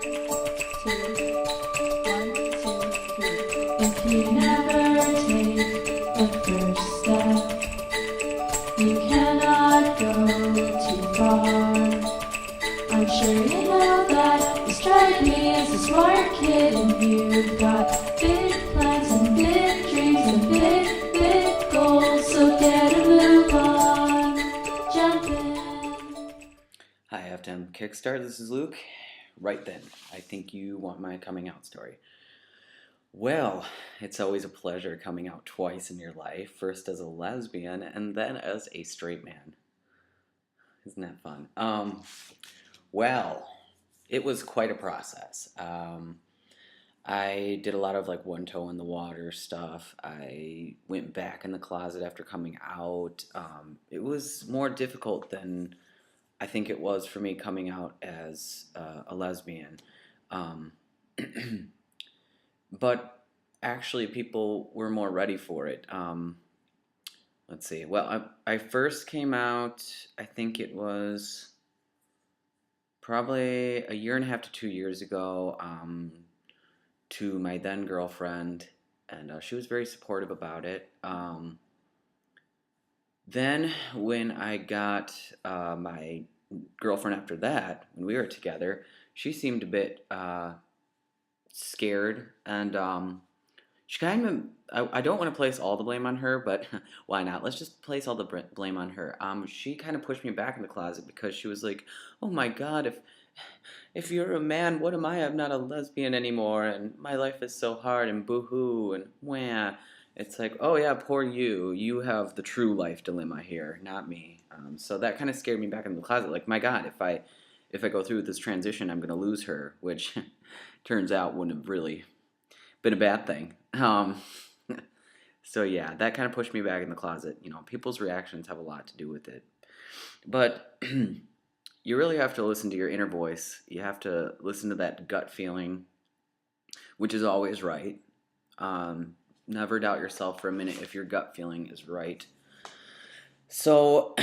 If you never take the first step, you cannot go too far. I'm sure you know that you strike me as a smart kid, and you've got big plans and big dreams and big, big goals, so get a move on, jump in. Hi, FTMKickstart, this is Luke. Right then, I think you want my coming out story. Well, it's always a pleasure coming out twice in your life, first as a lesbian and then as a straight man. Isn't that fun? Well, it was quite a process. I did a lot of like one toe in the water stuff. I went back in the closet after coming out. It was more difficult than I think it was for me coming out as a lesbian. But actually, people were more ready for it. Let's see. Well, I first came out, I think it was probably a year and a half to 2 years ago, to my then girlfriend, and she was very supportive about it. Then, when I got my girlfriend after that, when we were together, she seemed a bit scared, and she kind of, I don't want to place all the blame on her, but why not? Let's just place all the blame on her. She kind of pushed me back in the closet because she was like, oh my God, if you're a man, what am I? I'm not a lesbian anymore, and my life is so hard, and boo-hoo, and wah. It's like, oh yeah, poor you. You have the true life dilemma here, not me. So that kind of scared me back in the closet. Like, my God, if I go through with this transition, I'm gonna lose her, which turns out wouldn't have really been a bad thing. So yeah, that kind of pushed me back in the closet. You know, people's reactions have a lot to do with it. But you really have to listen to your inner voice. You have to listen to that gut feeling, which is always right. Never doubt yourself for a minute if your gut feeling is right. So,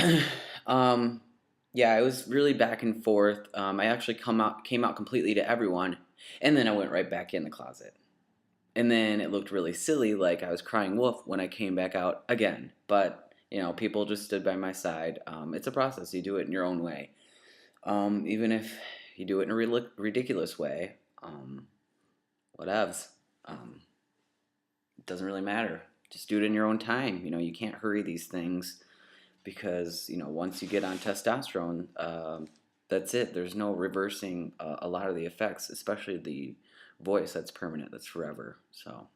yeah, I was really back and forth. I actually came out completely to everyone, and then I went right back in the closet. And then it looked really silly, like I was crying wolf when I came back out again. But, you know, people just stood by my side. It's a process. You do it in your own way. Even if you do it in a ridiculous way, whatevs. It doesn't really matter. Just do it in your own time. You know, you can't hurry these things because, you know, once you get on testosterone, that's it. There's no reversing a lot of the effects, especially the voice that's permanent, that's forever. So,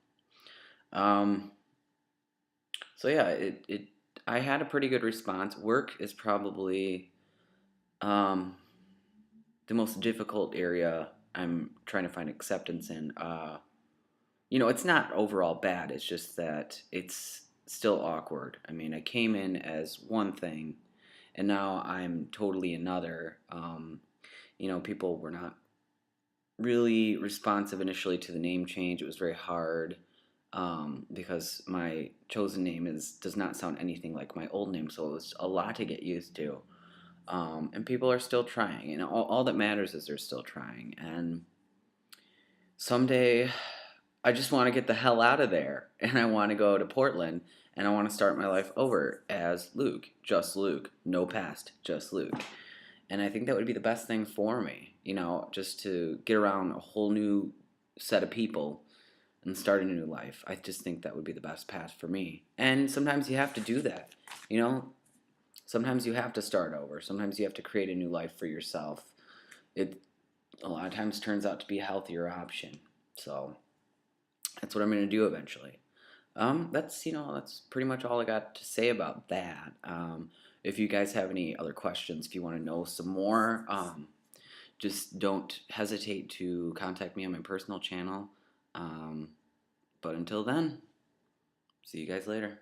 yeah, I had a pretty good response. Work is probably the most difficult area I'm trying to find acceptance in. You know, it's not overall bad. It's just that it's still awkward. I mean, I came in as one thing, and now I'm totally another. You know, people were not really responsive initially to the name change. It was very hard because my chosen name does not sound anything like my old name, so it was a lot to get used to. And people are still trying, and all that matters is they're still trying. And someday, I just want to get the hell out of there, and I want to go to Portland, and I want to start my life over as Luke, just Luke, no past, just Luke. And I think that would be the best thing for me, you know, just to get around a whole new set of people and start a new life. I just think that would be the best path for me. And sometimes you have to do that, you know. Sometimes you have to start over. Sometimes you have to create a new life for yourself. It a lot of times turns out to be a healthier option. So that's what I'm going to do eventually. That's pretty much all I got to say about that. If you guys have any other questions, if you want to know some more, just don't hesitate to contact me on my personal channel. But until then, see you guys later.